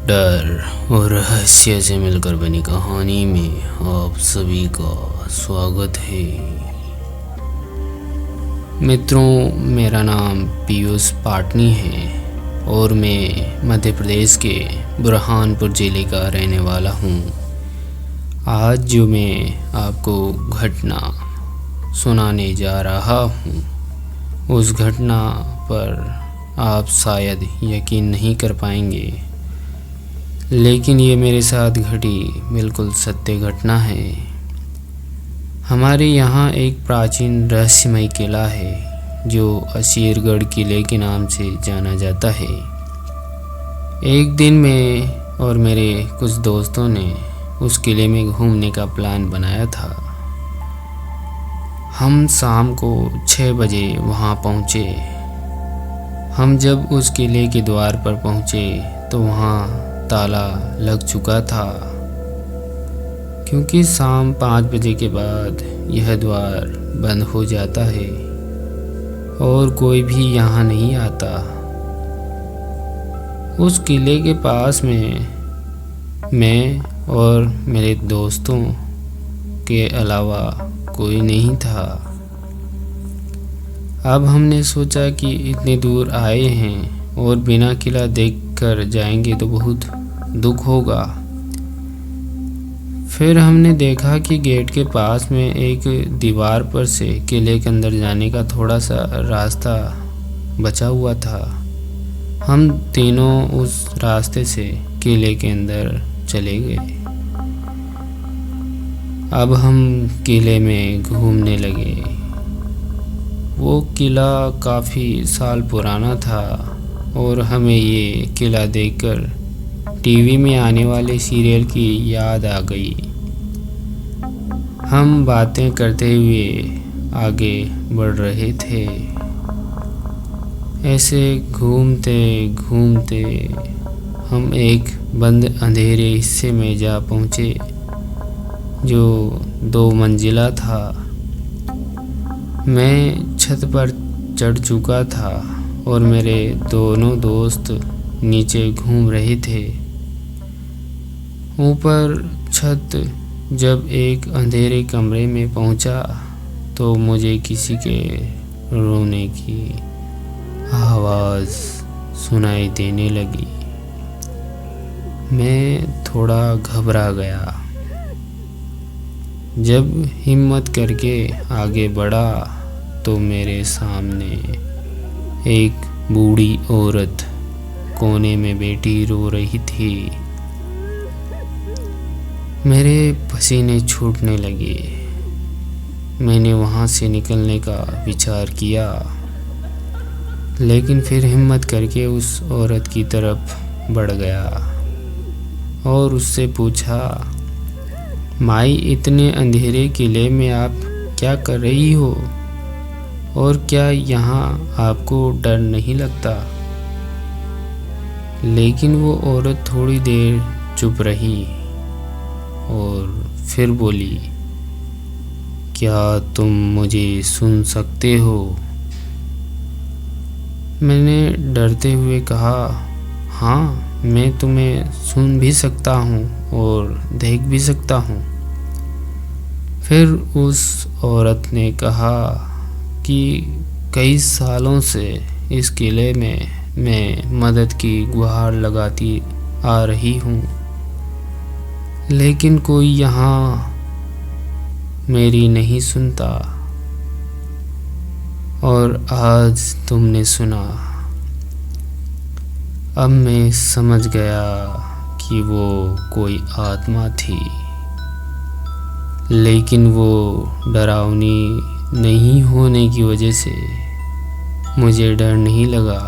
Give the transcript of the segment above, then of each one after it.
डर और रहस्य से मिलकर बनी कहानी में आप सभी का स्वागत है। मित्रों, मेरा नाम पीयूष पाटनी है और मैं मध्य प्रदेश के बुरहानपुर ज़िले का रहने वाला हूँ। आज जो मैं आपको घटना सुनाने जा रहा हूँ, उस घटना पर आप शायद यकीन नहीं कर पाएंगे, लेकिन ये मेरे साथ घटी बिल्कुल सत्य घटना है। हमारे यहाँ एक प्राचीन रहस्यमय किला है जो असीरगढ़ किले के नाम से जाना जाता है। एक दिन मैं और मेरे कुछ दोस्तों ने उस किले में घूमने का प्लान बनाया था। हम शाम को 6 बजे वहाँ पहुँचे। हम जब उस किले के द्वार पर पहुँचे तो वहाँ ताला लग चुका था, क्योंकि शाम 5 बजे के बाद यह द्वार बंद हो जाता है और कोई भी यहाँ नहीं आता। उस किले के पास में मैं और मेरे दोस्तों के अलावा कोई नहीं था। अब हमने सोचा कि इतने दूर आए हैं और बिना किला देखकर जाएंगे तो बहुत दुख होगा। फिर हमने देखा कि गेट के पास में एक दीवार पर से किले के अंदर जाने का थोड़ा सा रास्ता बचा हुआ था। हम तीनों उस रास्ते से किले के अंदर चले गए। अब हम किले में घूमने लगे। वो किला काफ़ी साल पुराना था और हमें ये किला देखकर टीवी में आने वाले सीरियल की याद आ गई। हम बातें करते हुए आगे बढ़ रहे थे। ऐसे घूमते घूमते हम एक बंद अंधेरे हिस्से में जा पहुँचे जो 2 मंजिला था। मैं छत पर चढ़ चुका था और मेरे दोनों दोस्त नीचे घूम रहे थे। ऊपर छत जब एक अंधेरे कमरे में पहुंचा तो मुझे किसी के रोने की आवाज़ सुनाई देने लगी। मैं थोड़ा घबरा गया। जब हिम्मत करके आगे बढ़ा तो मेरे सामने एक बूढ़ी औरत कोने में बैठी रो रही थी। मेरे पसीने छूटने लगे। मैंने वहाँ से निकलने का विचार किया, लेकिन फिर हिम्मत करके उस औरत की तरफ बढ़ गया और उससे पूछा, माई, इतने अंधेरे किले में आप क्या कर रही हो और क्या यहाँ आपको डर नहीं लगता? लेकिन वो औरत थोड़ी देर चुप रही और फिर बोली, क्या तुम मुझे सुन सकते हो? मैंने डरते हुए कहा, हाँ, मैं तुम्हें सुन भी सकता हूँ और देख भी सकता हूँ। फिर उस औरत ने कहा कि कई सालों से इस किले में मैं मदद की गुहार लगाती आ रही हूँ, लेकिन कोई यहाँ मेरी नहीं सुनता, और आज तुमने सुना। अब मैं समझ गया कि वो कोई आत्मा थी, लेकिन वो डरावनी नहीं होने की वजह से मुझे डर नहीं लगा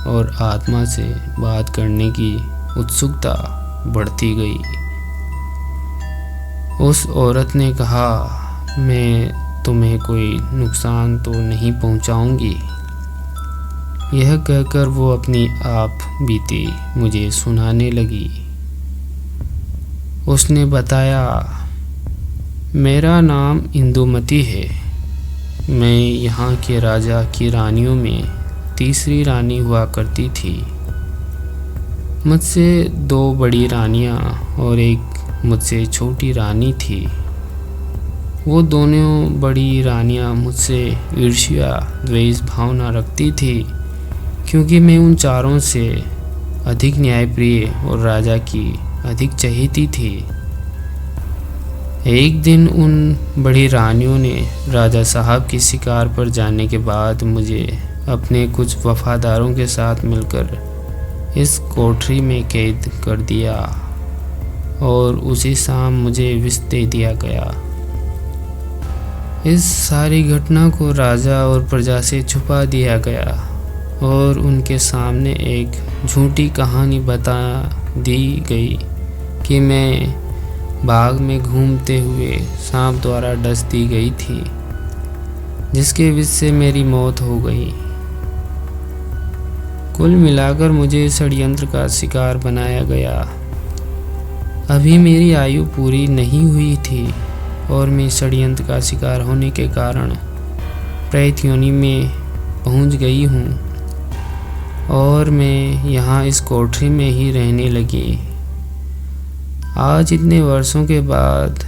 और आत्मा से बात करने की उत्सुकता बढ़ती गई। उस औरत ने कहा, मैं तुम्हें कोई नुकसान तो नहीं पहुंचाऊंगी। यह कहकर वो अपनी आप बीती मुझे सुनाने लगी। उसने बताया, मेरा नाम इंदुमती है। मैं यहाँ के राजा की रानियों में तीसरी रानी हुआ करती थी। मुझसे 2 बड़ी रानियां और एक मुझसे छोटी रानी थी। वो दोनों बड़ी रानियां मुझसे ईर्ष्या द्वेष भावना रखती थी, क्योंकि मैं उन चारों से अधिक न्यायप्रिय और राजा की अधिक चहेती थी। एक दिन उन बड़ी रानियों ने राजा साहब की शिकार पर जाने के बाद मुझे अपने कुछ वफादारों के साथ मिलकर इस कोठरी में कैद कर दिया और उसी शाम मुझे विष दे दिया गया। इस सारी घटना को राजा और प्रजा से छुपा दिया गया और उनके सामने एक झूठी कहानी बता दी गई कि मैं बाग में घूमते हुए सांप द्वारा डस दी गई थी, जिसके विष से मेरी मौत हो गई। कुल मिलाकर मुझे षड्यंत्र का शिकार बनाया गया। अभी मेरी आयु पूरी नहीं हुई थी और मैं षड्यंत्र का शिकार होने के कारण प्रेत योनि में पहुंच गई हूँ और मैं यहाँ इस कोठरी में ही रहने लगी। आज इतने वर्षों के बाद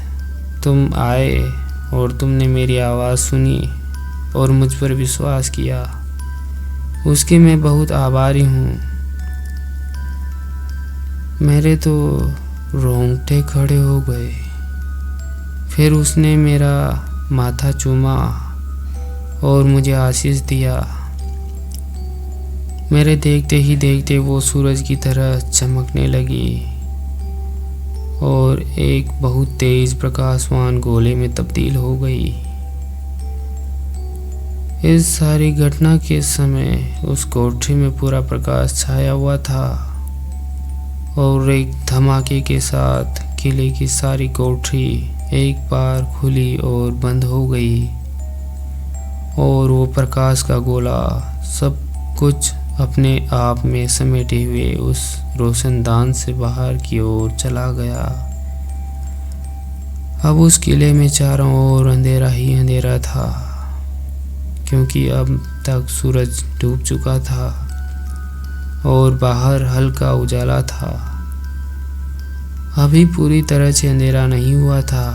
तुम आए और तुमने मेरी आवाज़ सुनी और मुझ पर विश्वास किया, उसके मैं बहुत आभारी हूँ। मेरे तो रोंगटे खड़े हो गए। फिर उसने मेरा माथा चूमा और मुझे आशीष दिया। मेरे देखते ही देखते वो सूरज की तरह चमकने लगी और एक बहुत तेज प्रकाशवान गोले में तब्दील हो गई। इस सारी घटना के समय उस कोठरी में पूरा प्रकाश छाया हुआ था और एक धमाके के साथ किले की सारी कोठरी एक बार खुली और बंद हो गई और वो प्रकाश का गोला सब कुछ अपने आप में समेटे हुए उस रोशनदान से बाहर की ओर चला गया। अब उस किले में चारों ओर अंधेरा ही अंधेरा था, क्योंकि अब तक सूरज डूब चुका था और बाहर हल्का उजाला था। अभी पूरी तरह से अंधेरा नहीं हुआ था।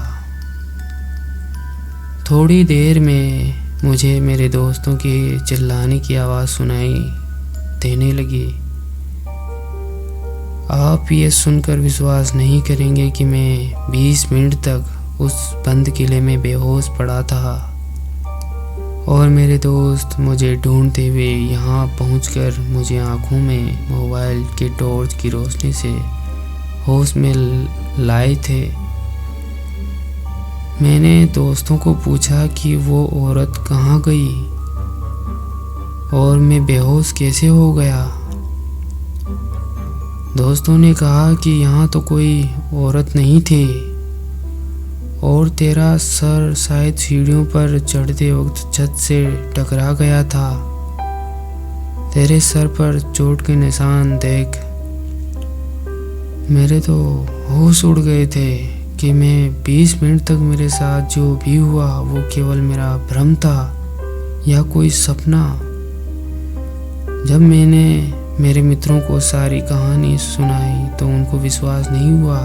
थोड़ी देर में मुझे मेरे दोस्तों के चिल्लाने की आवाज़ सुनाई देने लगी। आप ये सुनकर विश्वास नहीं करेंगे कि मैं 20 मिनट तक उस बंद किले में बेहोश पड़ा था और मेरे दोस्त मुझे ढूंढते हुए यहाँ पहुंचकर मुझे आंखों में मोबाइल के टॉर्च की रोशनी से होश में लाए थे। मैंने दोस्तों को पूछा कि वो औरत कहाँ गई और मैं बेहोश कैसे हो गया। दोस्तों ने कहा कि यहाँ तो कोई औरत नहीं थी और तेरा सर शायद सीढ़ियों पर चढ़ते वक्त छत से टकरा गया था। तेरे सर पर चोट के निशान देख। मेरे तो होश उड़ गए थे कि मैं 20 मिनट तक मेरे साथ जो भी हुआ वो केवल मेरा भ्रम था या कोई सपना। जब मैंने मेरे मित्रों को सारी कहानी सुनाई तो उनको विश्वास नहीं हुआ।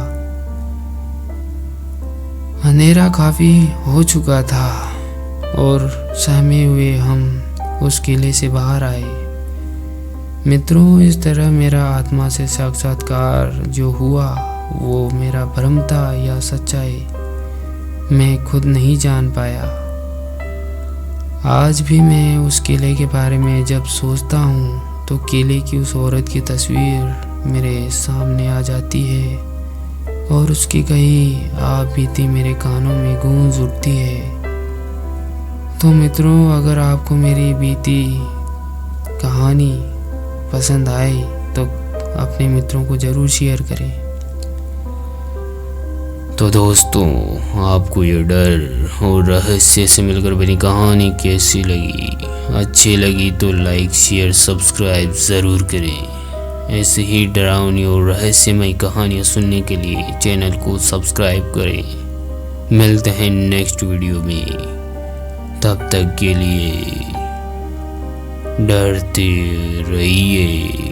अंधेरा काफ़ी हो चुका था और सहमे हुए हम उस किले से बाहर आए। मित्रों, इस तरह मेरा आत्मा से साक्षात्कार जो हुआ वो मेरा भ्रम था या सच्चाई, मैं खुद नहीं जान पाया। आज भी मैं उस किले के बारे में जब सोचता हूँ तो किले की उस औरत की तस्वीर मेरे सामने आ जाती है और उसकी कही आप बीती मेरे कानों में गूंज उठती है। तो मित्रों, अगर आपको मेरी बीती कहानी पसंद आए तो अपने मित्रों को ज़रूर शेयर करें। तो दोस्तों, आपको ये डर और रहस्य से मिलकर बनी कहानी कैसी लगी? अच्छी लगी तो लाइक शेयर सब्सक्राइब ज़रूर करें। ऐसे ही डरावनी और रहस्यमय कहानियाँ सुनने के लिए चैनल को सब्सक्राइब करें। मिलते हैं नेक्स्ट वीडियो में, तब तक के लिए डरते रहिए।